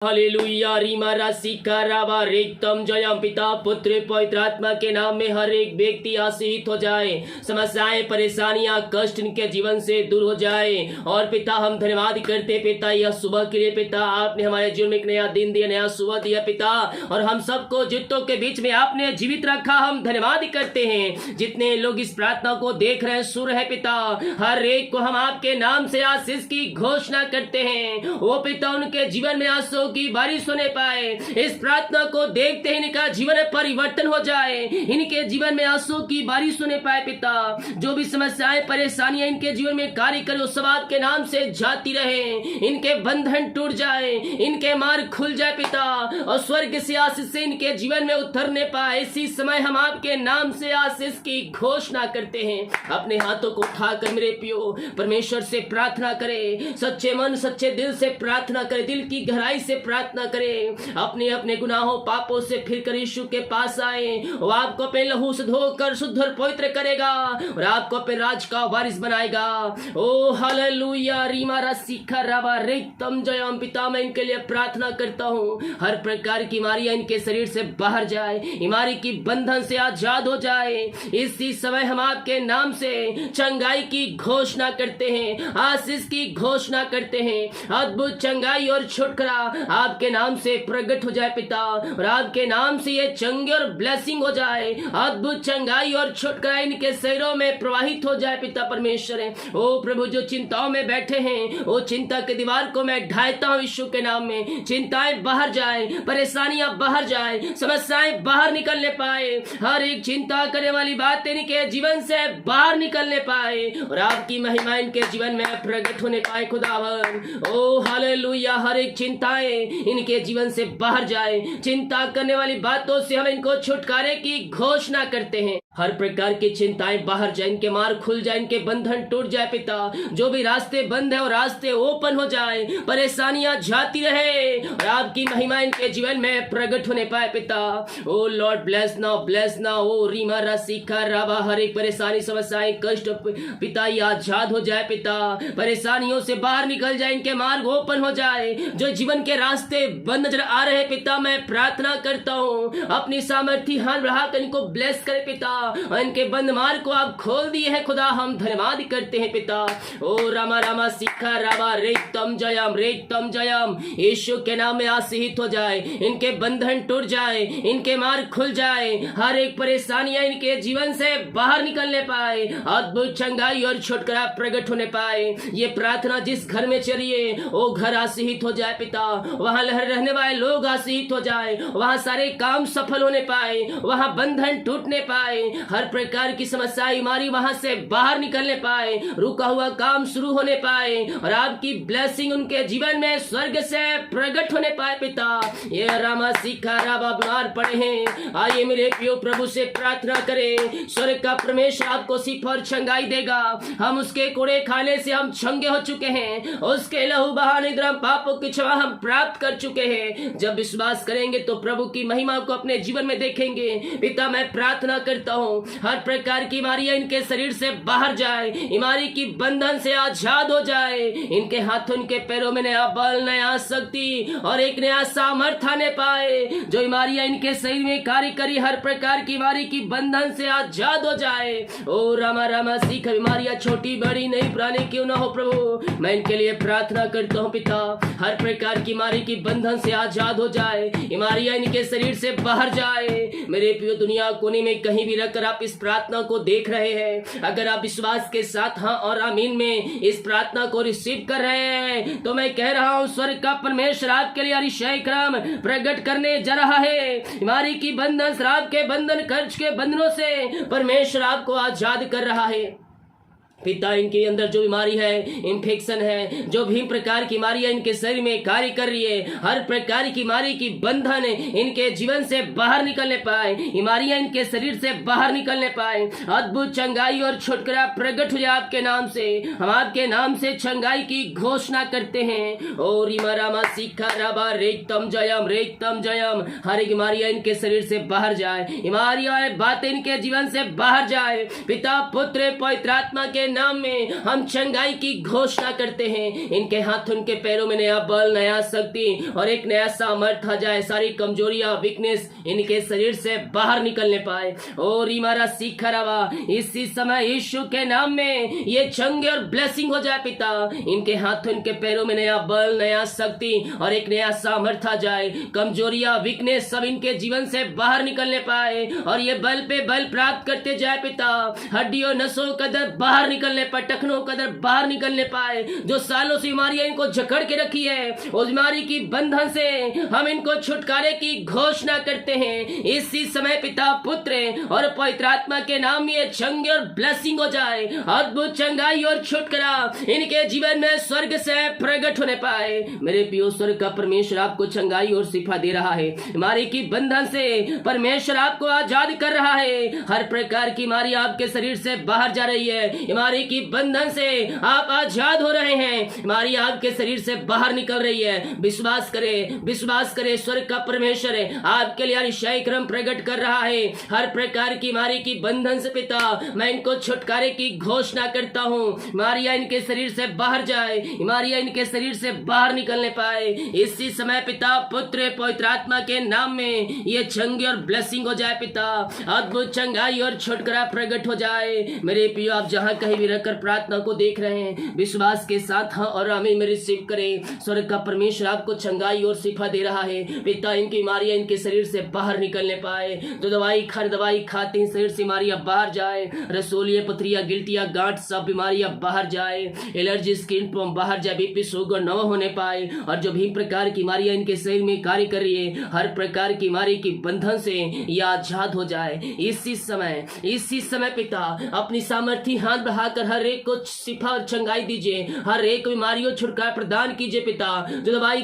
Hallelujah रीमा राशि का रावा रेतम जयम पिता पुत्र पवित्र आत्मा के नाम में हर एक व्यक्ति आशीषित हो जाए, समस्याएं परेशानियां कष्ट इनके जीवन से दूर हो जाए। और पिता हम धन्यवाद करते पिता यह सुबह के लिए पिता आपने हमारे जीवन में एक नया दिन दिया, नया सुबह दिया पिता, और हम सबको जितों के बीच में आपने जीवित रखा हम धन्यवाद करते हैं। जितने लोग इस प्रार्थना को देख रहे हैं सुन रहे पिता, हर एक को हम आपके नाम से आशीष की घोषणा करते हैं। वो पिता उनके जीवन में आंसू की बारिश होने पाए, इस प्रार्थना को देखते ही इनका जीवन परिवर्तन हो जाए, इनके जीवन में आंसू की बारिश होने पाए पिता। जो भी समस्याएं परेशानियां इनके जीवन में कार्य करे उस सब आपके नाम से जाती रहे, इनके बंधन टूट जाए, इनके मार्ग खुल जाए पिता, और स्वर्ग से आशीष से इनके जीवन में उतरने पाए। इसी समय हम आपके नाम से आशीष की घोषणा करते हैं। अपने हाथों को उठाकर मेरे पियो परमेश्वर से प्रार्थना करें, सच्चे मन सच्चे दिल से प्रार्थना करें, दिल की गहराई से प्रार्थना करें। अपने अपने गुनाहों पापों से फिर कर यीशु के पास आए, वो आपको अपने लहू से धोकर शुद्ध और पवित्र करेगा और आपको अपने राज का वारिस बनाएगा। ओ हालेलुया रीमा रसिखा रवा रेतम जयम पिता, मैं इनके लिए प्रार्थना करता हूँ। हर प्रकार की बीमारियां इनके शरीर से बाहर जाए, बीमारी की बंधन से आजाद हो जाए। इसी समय हम आपके नाम से चंगाई की घोषणा करते हैं, आशीष की घोषणा करते हैं। अद्भुत चंगाई और छुटकारा आपके नाम से प्रकट हो जाए पिता, और आपके नाम से ये चंगे और ब्लेसिंग हो जाए। अद्भुत चंगाई और छुटकारा इनके शरीरों में प्रवाहित हो जाए पिता परमेश्वर है। ओ प्रभु, जो चिंताओं में बैठे हैं वो चिंता के दीवार को मैं ढाता हूँ यीशु के नाम में। चिंताएं बाहर जाए, परेशानियां बाहर जाए, समस्याएं बाहर निकलने पाए, हर एक चिंता करने वाली बात इनके जीवन से बाहर निकलने पाए, और आपकी महिमा इनके जीवन में प्रकट होने पाए खुदावन। ओ हालेलुया, हर एक चिंताएं इनके जीवन से बाहर जाए, चिंता करने वाली बातों से हम इनको छुटकारे की घोषणा करते हैं। हर प्रकार की चिंताएं बाहर जाए, इनके मार्ग खुल जाए, इनके बंधन टूट जाए पिता। जो भी रास्ते बंद है वो रास्ते ओपन हो जाए, परेशानियां जाती रहे और आपकी महिमा इनके जीवन में प्रकट होने पाए पिता। ओ लॉर्ड ब्लेस नाउ ओ रीमा रसिखा रावा, हर एक परेशानी समस्याएं कष्ट पिता ये आजाद हो जाए पिता, परेशानियों से बाहर निकल जाए, इनके मार्ग ओपन हो जाए। जो जीवन के रास्ते बंद नजर आ रहे पिता, मैं प्रार्थना करता हूँ अपनी सामर्थ्य हाथ बढ़ाकर इनको ब्लेस करे पिता, और इनके बंद मार्ग को आप खोल दिए हैं खुदा, हम धन्यवाद करते हैं पिता। ओ रामा रामा सिखा रामा रेतम जयम, यीशु के नाम में आशीषित हो जाए, इनके बंधन टूट जाए, इनके मार्ग खुल जाए, हर एक परेशानियां इनके जीवन से बाहर निकलने पाए, अद्भुत चंगाई और छुटकारा प्रकट होने पाए। ये प्रार्थना जिस घर में चलिए वो घर आशीषित हो जाए पिता, वहां रहने वाले लोग आशीषित हो जाए, वहां सारे काम सफल होने पाए, वहां बंधन टूटने पाए, हर प्रकार की समस्या बीमारी वहां से बाहर निकलने पाए, रुका हुआ काम शुरू होने पाए, और आपकी ब्लेसिंग उनके जीवन में स्वर्ग से प्रकट होने पाए पिता। ये रामा सिखा रामा बीमार पड़े हैं, आइए मेरे प्रियो प्रभु से प्रार्थना करें। स्वर्ग का परमेश्वर आपको शिफा और चंगाई देगा। हम उसके कोड़े खाने से हम चंगे हो चुके हैं, उसके लहू बहाने द्वारा पापों की क्षमा हम प्राप्त कर चुके हैं। जब विश्वास करेंगे तो प्रभु की महिमा को अपने जीवन में देखेंगे पिता। मैं प्रार्थना करता हूँ हर प्रकार की बीमारियां इनके शरीर से बाहर जाए, बीमारी की बंधन से आजाद हो जाए, इनके हाथों इनके पैरों में नया बल नया शक्ति और एक नया सामर्थ्य आने पाए। जो बीमारियां इनके शरीर में कार्य करी हर प्रकार की बीमारी की बंधन से आजाद हो जाए। ओ रामा रामा सीख, बीमारियां छोटी बड़ी नहीं पुरानी क्यों ना हो प्रभु, मैं इनके लिए प्रार्थना करता हूँ पिता। हर प्रकार की बीमारी की बंधन से आजाद हो जाए, बीमारियां इनके शरीर से बाहर जाए। मेरे प्रिय दुनिया कोने में कहीं भी रहकर आप इस प्रार्थना को देख रहे हैं, अगर आप विश्वास के साथ हाँ और आमीन में इस प्रार्थना को रिसीव कर रहे हैं तो मैं कह रहा हूँ स्वर्ग का परमेश्वर आपके लिए अतिशय क्रम प्रकट करने जा रहा है। बीमारी की बंधन, शराब के बंधन, कर्ज के बंधनों से परमेश्वर आपको आजाद कर रहा है पिता। इनके अंदर जो बीमारी है, इन्फेक्शन है, जो भी प्रकार की बीमारियां इनके शरीर में कार्य कर रही है, हर प्रकार की बीमारी की बंधन इनके जीवन से बाहर निकलने पाए, बीमारियां इनके शरीर से बाहर निकलने पाए, अद्भुत चंगाई और छुटकारा प्रकट हो जाए आपके नाम से। हम आपके नाम से चंगाई की घोषणा करते हैं। ओ रीमा रामा सिखा रामा रेतम जयम, हर एक बीमारियां इनके शरीर से बाहर जाए, बीमारियां बातें इनके जीवन से बाहर जाए पिता पुत्र पवित्र आत्मा के नाम में हम चंगाई की घोषणा करते हैं। इनके हाथ उनके पैरों में नया बल, नया शक्ति और एक नया सामर्थ्य आ जाए। सारी कमजोरियां, वीकनेस इनके शरीर से बाहर निकलने पाए। और इमारा सीखा रवा इसी समय यीशु के नाम में ये चंगे और ब्लेसिंग हो जाए पिता। इनके हाथ उनके पैरों में नया बल, नया शक्ति और एक नया सामर्थ्य आ जाए। कमजोरियां, वीकनेस सब इनके जीवन से बाहर निकलने पाए और ये बल पे बल प्राप्त करते जाए पिता। हड्डियों, नसों का दर्द बाहर निकलने पाए, टखनों का दर्द बाहर निकलने पाए। जो सालों से बीमारियां इनको जकड़ के रखी है, उस बीमारी की बंधन से हम इनको छुटकारे की घोषणा करते हैं। इसी समय पिता, पुत्र और पवित्र आत्मा के नाम में ये चंगे और ब्लेसिंग हो जाए। अद्भुत चंगाई और छुटकारा इनके जीवन में स्वर्ग से प्रकट होने पाए। मेरे प्रिय, स्वर्ग का परमेश्वर आपको चंगाई और शिफा दे रहा है। बीमारी की बंधन से परमेश्वर आपको आजाद कर रहा है। हर प्रकार की बीमारी आपके शरीर से बाहर जा रही है। बीमारी की बंधन से आप आजाद हो रहे हैं। बीमारी आपके शरीर से बाहर निकल रही है। विश्वास करें, विश्वास करें। स्वर्ग का परमेश्वर है आपके लिए अतिशय क्रम प्रकट कर रहा है। हर प्रकार की बीमारी की बंधन से पिता, मैं इनको छुटकारे की घोषणा करता हूँ। बीमारियां इनके शरीर से बाहर जाए, बीमारियां इनके शरीर से बाहर निकलने पाए। इसी समय पिता, पुत्र, पवित्र आत्मा के नाम में ये चंगे और ब्लेसिंग हो जाए पिता। अद्भुत चंगाई और छुटकारा प्रकट हो जाए। मेरे प्रियो, आप जहां कहीं भी रहकर प्रार्थना को देख रहे हैं, विश्वास के साथ हाँ और आमीन में रिसीव करें। स्वर्ग का परमेश्वर आपको चंगाई और शिफा दे रहा है पिता। इनकी बीमारियां इनके शरीर से बाहर निकलने पाए। जो दवाई खाते हैं, शरीर से बीमारियां बाहर जाए। रसोलियां, पथरियां, गिल्टियां, गांठ सब बीमारियां बाहर जाए। एलर्जी, स्किन प्रॉब्लम बाहर जाए। बीपी, शुगर न होने पाए। और जो भी प्रकार की बीमारियां इनके शरीर में कार्य कर रही है, हर प्रकार की बीमारी की बंधन से ये आजाद हो जाए। इसी समय पिता, अपनी सामर्थ्य हाथ बढ़ाकर हर एक को शिफा और चंगाई दीजिए। हर एक बीमारियों छुटकारा प्रदान कीजिए पिता। जो दवाई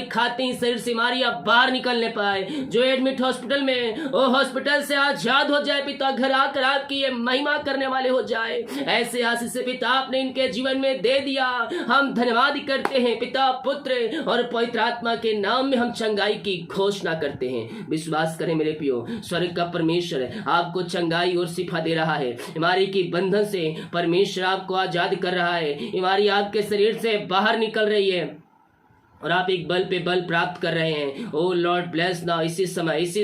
खाते हैं, शरीर से बीमारियां बाहर निकलने पाए। जो एडमिट हॉस्पिटल में, वो हॉस्पिटल से आजाद हो जाए पिता। घर आकर आपकी ये महिमा करने वाले हो जाए। ऐसे आशीष से पिता आपने इनके जीवन में दे दिया। हम धन्यवाद करते हैं पिता, पुत्र और पवित्र आत्मा के नाम में हम चंगाई की घोषणा करते हैं। विश्वास करें मेरे प्रियो, स्वर्ग का परमेश्वर आपको चंगाई और शिफा दे रहा है। बीमारी की बंधन से परमेश्वर आपको आजाद कर रहा है। बीमारी आपके शरीर से बाहर निकल रही है और आप एक बल पे बल प्राप्त कर रहे हैं। ओ लॉर्ड ब्लेस नाउ। इसी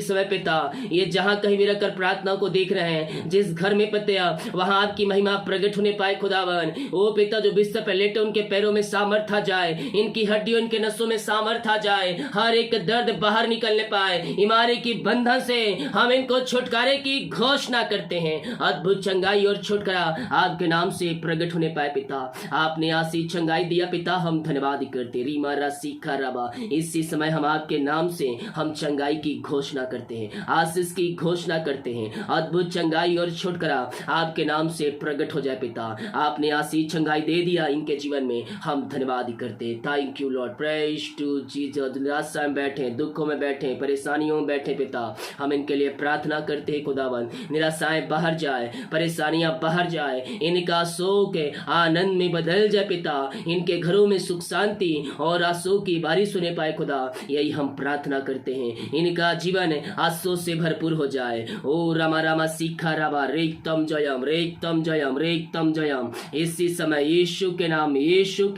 समय पिता, ये जहां कहीं भी रहकर प्रार्थना को देख रहे हैं, जिस घर में पिता, वहां आपकी महिमा प्रकट होने पाए खुदावन। ओ पिता, जो बिस्तर पर लेटे उनके पैरों में सामर्थ आ जाए, इनकी हड्डियों, इनके नसों में सामर्थ आ जाए। हर एक दर्द बाहर निकलने पाए। बीमारी की बंधन से हम इनको छुटकारे की घोषणा करते हैं। अद्भुत चंगाई और छुटकारा आपके नाम से प्रकट होने पाए पिता। आपने आशीष चंगाई दिया पिता, हम धन्यवाद करते। रीमा राशि इसी समय हम आपके नाम से हम चंगाई की घोषणा करते हैं, आशीष की घोषणा करते हैं। अद्भुत चंगाई और छुटकारा आपके नाम से प्रकट हो जाए पिता। आपने आशीष चंगाई दे दिया इनके जीवन में, हम धन्यवाद करते हैं। Thank you Lord, praise to Jesus. निराशा में बैठे, दुखों में बैठे, परेशानियों में बैठे पिता, हम इनके लिए प्रार्थना करते हैं खुदावन। निराशाएं बाहर जाए, परेशानियां बाहर जाए, इनका शोक आनंद में बदल जाए पिता। इनके घरों में सुख शांति और आंसू की बारिश होने पाए खुदा, यही हम प्रार्थना करते हैं। इनका जीवन आंसू से भरपूर हो जाए। ओ रामा रामा सीखा रामा रेक्तम जयम, रेक्तम जयम, रेक्तम जयम। इसी समय यीशु के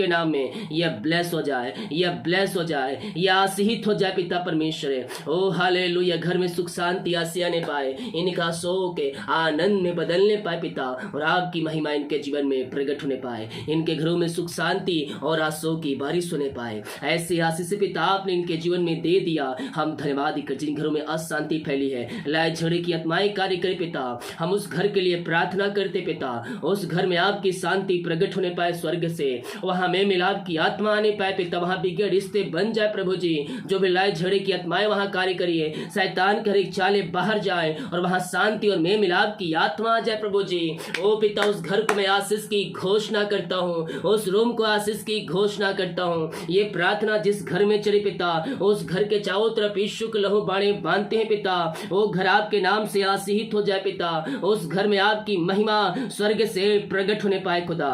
नाम में यह ब्लेस हो जाए, यह ब्लेस हो जाए, यह आशीषित हो जाए पिता परमेश्वर। ओ हालेलुया। घर में सुख शांति आसे आने पाए, इनका शोक आनंद में बदलने पाए पिता, और आपकी महिमा इनके जीवन में प्रकट होने पाए। इनके घरों में सुख शांति और आंसू की बारिश होने पाए। ऐसे आशीष पिता आपने इनके जीवन में दे दिया, हम धन्यवाद कर। जिन घरों में अशांति फैली है, लड़ाई झगड़े की आत्माएं कार्य करे पिता, हम उस घर के लिए प्रार्थना करते पिता। उस घर में आपकी शांति प्रकट होने पाए स्वर्ग से, वहां में मिलाप की आत्मा आने पाए पिता, वहां बिगड़े रिश्ते बन जाए प्रभु जी। जो भी लड़ाई झगड़े की आत्माएं वहां कार्य करिए, शैतान के हर चाले बाहर जाए और वहां शांति और मेल मिलाप की आत्मा आ जाए प्रभु जी। ओ पिता, उस घर को मैं आशीष की घोषणा करता हूँ, उस रूम को आशीष की घोषणा करता हूँ। ये प्रार्थना जिस घर में चले पिता, उस घर के चारों तरफ यीशु के लहू बाड़े बांधते हैं पिता। वो घर आपके नाम से आशीषित हो जाए पिता। उस घर में आपकी महिमा स्वर्ग से प्रकट होने पाए खुदा।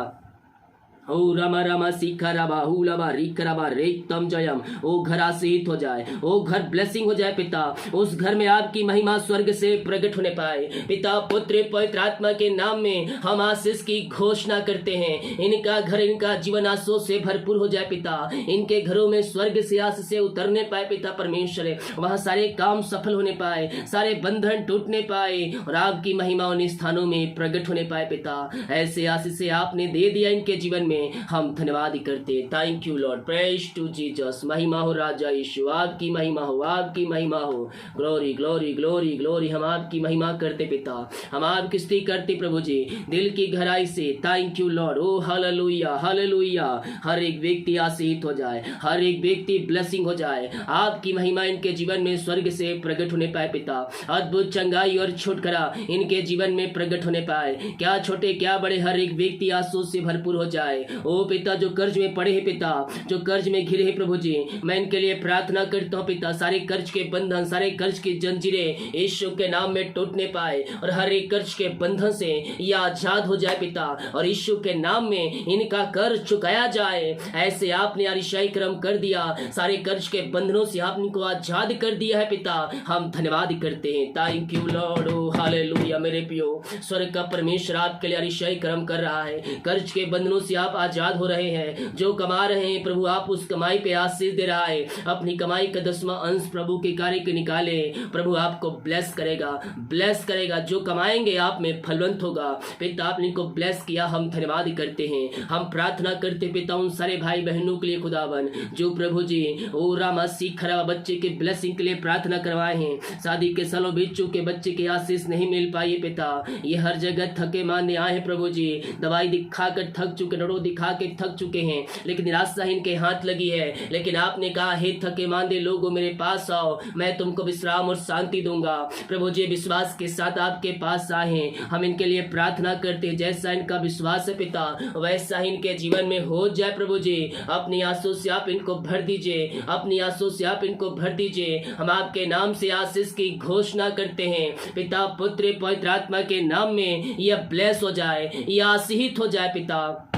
ओ रमा रमा सीखा रबा हुलबा रिकरबा रेतम जयम। ओ घर आशीष हो जाए, ओ घर ब्लेसिंग हो जाए पिता। उस घर में आपकी महिमा स्वर्ग से प्रकट होने पाए पिता। पुत्र पवित्र आत्मा के नाम में हम आशीष की घोषणा करते हैं। इनका घर, इनका जीवन आशीष से भरपूर हो जाए पिता। इनके घरों में स्वर्ग से आशीष से उतरने पाए पिता परमेश्वर। वहां सारे काम सफल होने पाए, सारे बंधन टूटने पाए और आपकी महिमा उन स्थानों में प्रकट होने पाए पिता। ऐसे आशीष से आपने दे दिया इनके जीवन में, हम धन्यवाद करते। Thank you Lord, praise to Jesus. महिमा हो राजा यीशु, आपकी महिमा हो, आपकी महिमा हो। ग्लोरी ग्लोरी ग्लोरी ग्लोरी, हम आपकी महिमा करते पिता, हम आपकी स्तुति करते प्रभु जी दिल की गहराई से। Thank you Lord. Oh hallelujah hallelujah. हर एक व्यक्ति आशीषित हो जाए, हर एक व्यक्ति ब्लेसिंग हो जाए। आपकी महिमा इनके जीवन में स्वर्ग से प्रकट होने पाए पिता। अद्भुत चंगाई और छुटकारा इनके जीवन में प्रकट होने पाए। क्या छोटे क्या बड़े, हर एक व्यक्ति आशीष से भरपूर हो जाए। ओ पिता, जो कर्ज में पड़े हैं पिता, जो कर्ज में घिरे हैं प्रभु जी, मैं इनके लिए प्रार्थना करता हूँ पिता। सारे कर्ज के बंधन, सारे कर्ज की जंजीरें यीशु के नाम में टूटने पाए और हर एक कर्ज के बंधन से ये आजाद हो जाए पिता। और यीशु के नाम में इनका कर्ज चुकाया जाए। ऐसे आपने अरिशाई कर्म कर दिया, सारे कर्ज के बंधनों से आपने इनको आजाद कर दिया है पिता। हम धन्यवाद करते हैं। Thank you Lord. Oh hallelujah. मेरे पियो, स्वर्ग का परमेश्वर आपके लिए अरिशाई कर्म कर रहा है। कर्ज के बंधनों से आप आजाद हो रहे हैं। जो कमा रहे हैं प्रभु, आप उस कमाई पे आशीष दे रहा है। अपनी कमाई का 10वां अंश प्रभु के कार्य के निकाले। प्रभु आपको ब्लेस करेगा, ब्लेस करेगा। जो कमाएंगे आप में फलवंत होगा पिता। आपने इनको ब्लेस किया, हम धन्यवाद करते हैं। हम प्रार्थना करते पिता उन सारे भाई बहनों के लिए खुदावन, जो प्रभु जी ओ रामा सीख खरा बच्चे के ब्लेसिंग के लिए प्रार्थना करवाए हैं। शादी के सालों बीत चुके बच्चे के आशीष नहीं मिल पाई पिता। ये हर जगह थके मारने आए हैं प्रभु जी। दवाई दिखा कर थक चुके, डरो दिखा के थक चुके हैं, लेकिन निराशा इनके हाथ लगी है। लेकिन आपने कहा, हे थके मांदे लोगों मेरे पास आओ, मैं तुमको विश्राम और शांति दूंगा। प्रभु जी विश्वास के साथ आपके पास आए हैं। हम इनके लिए प्रार्थना करते हैं, जैसा इनका विश्वास है पिता वैसा ही इनके जीवन में हो जाए प्रभु जी। अपनी आंसू से आप इनको भर दीजिए, अपनी आंसू से आप इनको भर दीजिए। हम आपके नाम से आशीष की घोषणा करते हैं पिता, पुत्र पवित्र आत्मा के नाम में यह ब्लेस हो जाए, यह आशीषित हो जाए पिता।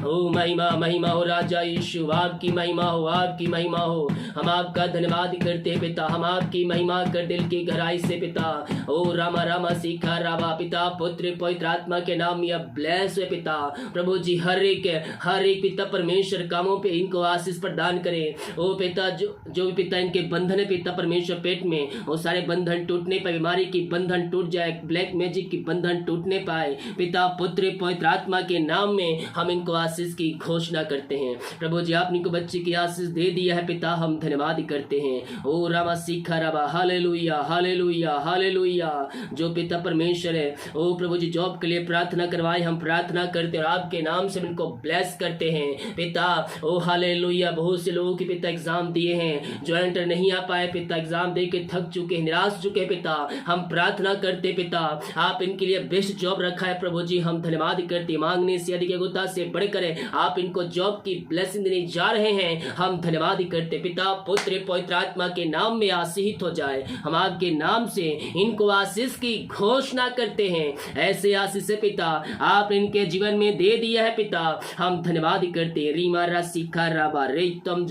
ओ महिमा महिमा हो राजा यीशु, आपकी महिमा हो, आपकी महिमा हो। हम आपका धन्यवाद करते हैं पिता, हम आपकी महिमा कर दिल की गहराई से पिता। ओ रामा रामा सीखा रावा पिता, पुत्र पवित्र आत्मा के नाम यह ब्लेस है पिता। प्रभु जी हर एक पिता परमेश्वर कामों पे इनको आशीष प्रदान करे। ओ पिता, जो भी पिता इनके बंधन है पिता परमेश्वर पेट में, वो सारे बंधन टूटने पाए, बीमारी की बंधन टूट जाए, ब्लैक मैजिक की बंधन टूटने पाए पिता। पुत्र पवित्र आत्मा के नाम में हम इनको आशीष की घोषणा करते हैं। प्रभु जी आपने को बच्चे की आशीष दे दिया है पिता, हम धन्यवाद करते हैं। ओ रामा सीखा रावा हालेलुया हालेलुया हालेलुया। जो पिता परमेश्वर है, ओ प्रभु जी जॉब के लिए प्रार्थना करवाए, हम प्रार्थना करते हैं और आपके नाम से इनको ब्लेस करते हैं पिता। ओ हालेलुया। बहुत से लोगों के पिता एग्जाम दिए हैं, जो एंटर नहीं आ पाए पिता, एग्जाम दे के थक चुके, निराश चुके पिता। हम प्रार्थना करते पिता, आप इनके लिए बेस्ट जॉब रखा है प्रभु जी, हम धन्यवाद करते। मांगने से अधिक गुता से बढ़कर आप इनको जॉब की ब्लेसिंग देने जा रहे हैं, हम धन्यवाद करते पिता। पुत्र पवित्र आत्मा के नाम में आशीषित हो जाए। हम आपके नाम से इनको आशीष की घोषणा करते हैं। ऐसे आशीष पिता आप इनके जीवन में दे दिया है पिता, हम धन्यवाद करते। रीमा राशिखा राबा रेतम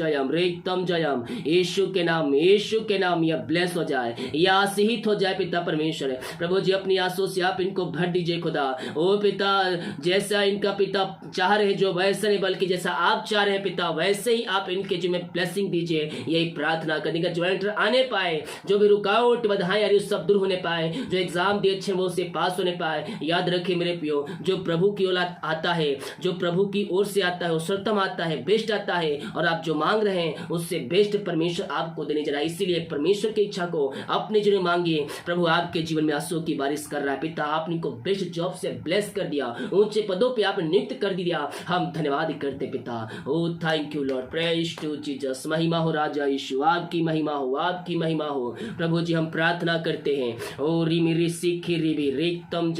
जयम। यीशु के नाम में, यीशु के नाम यह ब्लेस हो जाए, यह आशीषित हो जाए पिता परमेश्वर। प्रभु जी अपनी आंसू से आप इनको भर दीजिए खुदा। ओ पिता, जैसा इनका पिता चाह रहे जो वैसा नहीं, बल्कि जैसा आप चाह रहे हैं पिता वैसे ही आप इनके जीवन में ब्लेसिंग दीजिए। यही प्रार्थना करने का, जो एंटर आने पाए, जो भी रुकावट बाधाएं आ रही सब दूर होने पाए, जो एग्जाम दिए अच्छे वो से पास होने पाए। याद रखिए मेरे पियो, जो प्रभु की ओर आता है, जो प्रभु की ओर से आता है, वो सर्वोत्तम आता है, बेस्ट आता है। और आप जो मांग रहे हैं उससे बेस्ट परमेश्वर आपको देने जा रहा है। इसीलिए परमेश्वर की इच्छा को अपने जीवन में मांगिए। प्रभु आपके जीवन में आंसू की बारिश कर रहा है पिता। आपने को बेस्ट जॉब से ब्लेस कर दिया, ऊंचे पदों पे आपने नियुक्त कर दिया, हम धन्यवाद करते पिता। Oh thank you Lord, praise to Jesus. महिमा हो राजा यीशु, आपकी महिमा हो, आपकी महिमा हो। प्रभु जी हम प्रार्थना करते हैं। ओ रिमी ऋषि रिबी रेतम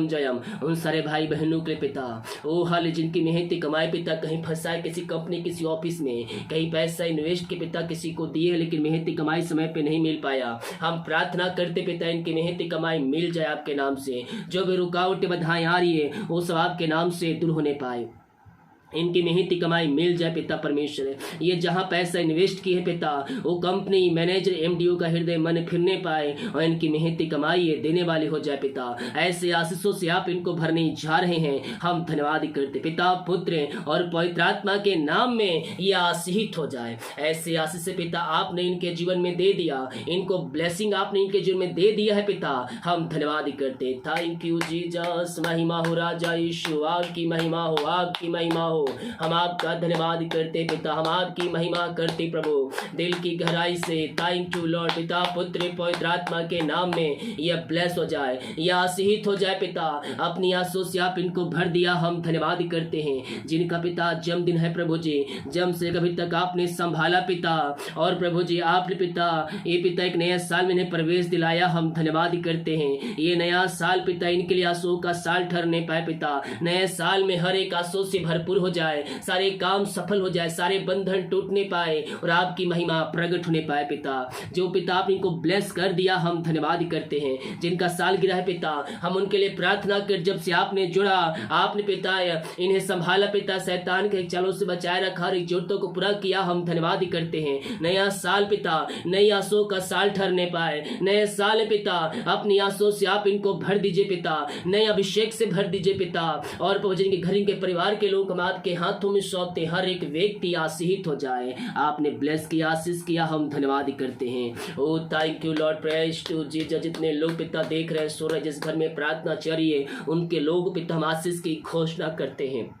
जयम। उन सारे भाई बहनों के पिता, ओ हाल जिनकी मेहनती कमाई पिता कहीं फंसाए, किसी कंपनी किसी ऑफिस में, कहीं पैसा इन्वेस्ट के पिता किसी को दिए, लेकिन मेहनती कमाई समय पे नहीं मिल पाया। हम प्रार्थना करते पिता इनकी मेहनती कमाई मिल जाए आपके नाम से। जो भी रुकावटें बाधाएं आ रही है वो सब आपके नाम से दूर होने पाए। इनकी मेहनती कमाई मिल जाए पिता परमेश्वर। ये जहां पैसा इन्वेस्ट किए पिता, वो कंपनी मैनेजर एमडीओ का हृदय मन फिरने पाए और इनकी मेहनती कमाई ये देने वाली हो जाए पिता। ऐसे आशीषों से आप इनको भरने जा रहे हैं, हम धन्यवाद करते पिता, पुत्र और पवित्र आत्मा के नाम में ये आशीषित हो जाए। ऐसे आशीष से पिता आपने इनके जीवन में दे दिया, इनको ब्लेसिंग आपने इनके जीवन में दे दिया है पिता, हम धन्यवाद करते। थैंक यू जीसस, महिमा हो राजा यीशु, आपकी महिमा हो, आपकी महिमा हो। हम आपका धन्यवाद करते पिता, हम आपकी महिमा करते प्रभु दिल की गहराई से। थैंक यू लॉर्ड पिता, पुत्र पवित्र आत्मा के नाम में यह ब्लेस हो जाए, यह आशीषित हो जाए पिता। अपनी आंसू से आप इनको भर दिया, हम धन्यवाद करते हैं। जिनका पिता जन्मदिन है प्रभु जी, जन्म से कभी तक आपने संभाला पिता, और प्रभु जी आपने पिता ये पिता एक नया साल में इन्हें प्रवेश दिलाया, हम धन्यवाद करते हैं। ये नया साल पिता इनके लिए आंसू का साल ठहरने पाए पिता। नए साल में हर एक आंसू से भरपूर हो जाए, सारे काम सफल हो जाए, सारे बंधन टूटने पाए और आपकी महिमा प्रकट होने पाए पिता। जो पिता आपने इनको ब्लेस कर दिया, हम धन्यवाद करते हैं। जिनका साल गिरा है पिता, हम उनके लिए प्रार्थना कर, जब से आपने जुड़ा, आपने पिता इन्हें संभाला पिता, शैतान के चालों से बचाए रखा, हर एक जरूरतों को पूरा किया, हम धन्यवाद करते हैं। नया साल पिता नई आंसू का साल ठहरने पाए, नए साल पिता अपनी आंसू से आप इनको भर दीजिए पिता, नए अभिषेक से भर दीजिए पिता। और प्रभु जी के घर के परिवार के लोग हम आपके हाथों में सौंपते, हर एक व्यक्ति आशीषित हो जाए। आपने ब्लेस किया, आशीष किया, हम धन्यवाद करते हैं। Oh thank you Lord, praise to Jesus. जितने लोग पिता देख रहे हैं, सो रहे, जिस घर में प्रार्थना चल रही है, उनके लोग पिता हम आशीष की घोषणा करते हैं।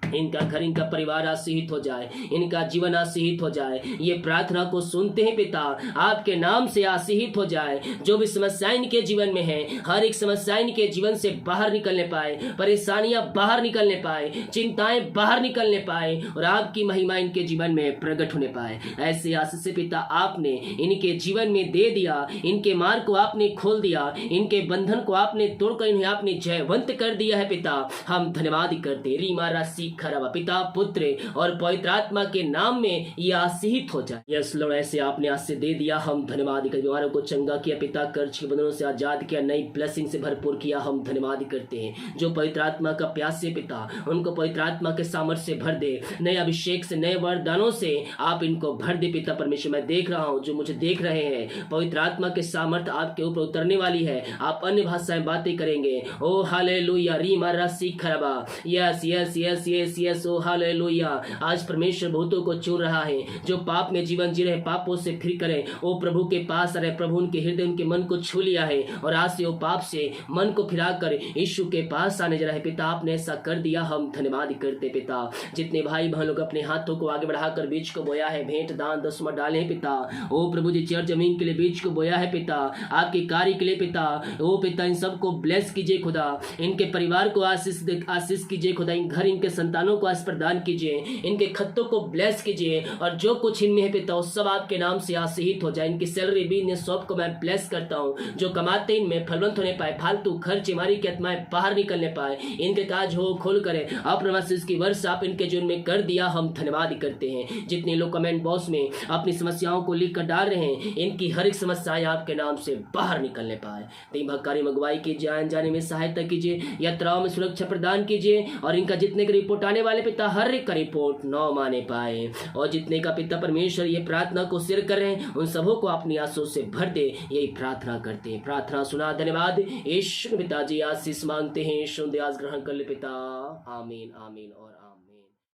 इनका घर, इनका परिवार आशीषित हो जाए, इनका जीवन आशीषित हो जाए। ये प्रार्थना को सुनते हैं पिता, आपके नाम से आशीषित हो जाए। जो भी समस्याएं इनके जीवन में है, हर एक समस्या इनके जीवन से बाहर निकलने पाए, परेशानियां बाहर निकलने पाए, चिंताएं बाहर निकलने पाए और आपकी महिमा इनके जीवन में प्रकट होने पाए। ऐसे आशीष से पिता आपने इनके जीवन में दे दिया, इनके मार्ग को आपने खोल दिया, इनके बंधन को आपने तोड़कर इन्हें आपने जयवंत कर दिया है पिता, हम धन्यवाद करते। रीमा राशि खराबा पिता, पुत्र और पवित्र आत्मा के नाम में ये आशीषित हो जाए। यस लॉर्ड, ऐसे आपने आज से दे दिया, हम धन्यवाद करते। बीमारों को चंगा किया पिता, कर्ज के बंधनों से आजाद किया, नई ब्लेसिंग से भरपूर किया, हम धन्यवाद करते हैं। जो पवित्र आत्मा का प्यासे पिता, उनको पवित्र आत्मा के सामर्थ्य से भर दे, नए अभिषेक से, नए वरदानों से आप इनको भर दे पिता परमेश्वर। मैं देख रहा हूँ, जो मुझे देख रहे हैं, पवित्र आत्मा के सामर्थ्य आपके ऊपर उतरने वाली है, आप अन्य भाषाएं बातें करेंगे। ओ हालेलुया, रीमा राशि खराबा, yes yes yes yes yes, oh hallelujah. आज परमेश्वर बहुतों को चुन रहा है, जो पाप में जीवन जी रहे, पापों से फिर करें, वो प्रभु के पास रहे। प्रभु उनके हृदय, उनके मन को छू लिया है और आज से वो पाप से मन को फिराकर यीशु के पास आने जा रहे। पिता आपने ऐसा कर दिया, हम धन्यवाद करते पिता। जितने भाई बहन लोग अपने हाथों को आगे बढ़ाकर बीज को बोया है, भेंट दान दसवां डाले हैं पिता, ओ प्रभु जी चर जमीन के लिए बीज को बोया है पिता, आपके कार्य के लिए पिता, ओ पिता इन सबको ब्लेस कीजिए खुदा, इनके परिवार को आशीष कीजिए खुदा, इन घर, इनके संतानों को प्रदान कीजिए, इनके खत्तों को ब्लेस कीजिए और जो कुछ इनमें है पिता, सब आपके नाम से आशीषित हो जाए। इनकी सैलरी बिजनेस सब को मैं ब्लेस करता हूँ, जो कमाते इनमें फलवंत होने पाए, फालतू खर्च हमारी की आत्माएं बाहर निकलने पाए, इनके काज हो खोल करे, अप्रवासिस की वर्ष आप इनके जीवन में कर दिया, हम धन्यवाद करते हैं। जितने लोग कमेंट बॉक्स में अपनी समस्याओं को लिख कर डाल रहे हैं, इनकी हर एक समस्याएं आपके नाम से बाहर निकलने पाए। कार्य मंगवाई कीजिए, आने जाने में सहायता कीजिए, यात्राओं में सुरक्षा प्रदान कीजिए और इनका जितने के रिपोर्ट आने वाले पिता, हर एक का रिपोर्ट न माने पाए और जितने का पिता परमेश्वर ये प्रार्थना को शेयर कर रहे हैं, उन सबों को अपनी आंसू से भर दे, यही प्रार्थना करते हैं। प्रार्थना सुना, धन्यवाद। यीशु पिताजी आशीष मांगते हैं, यीशु दयास ग्रहण कर ले पिता, आमीन आमीन और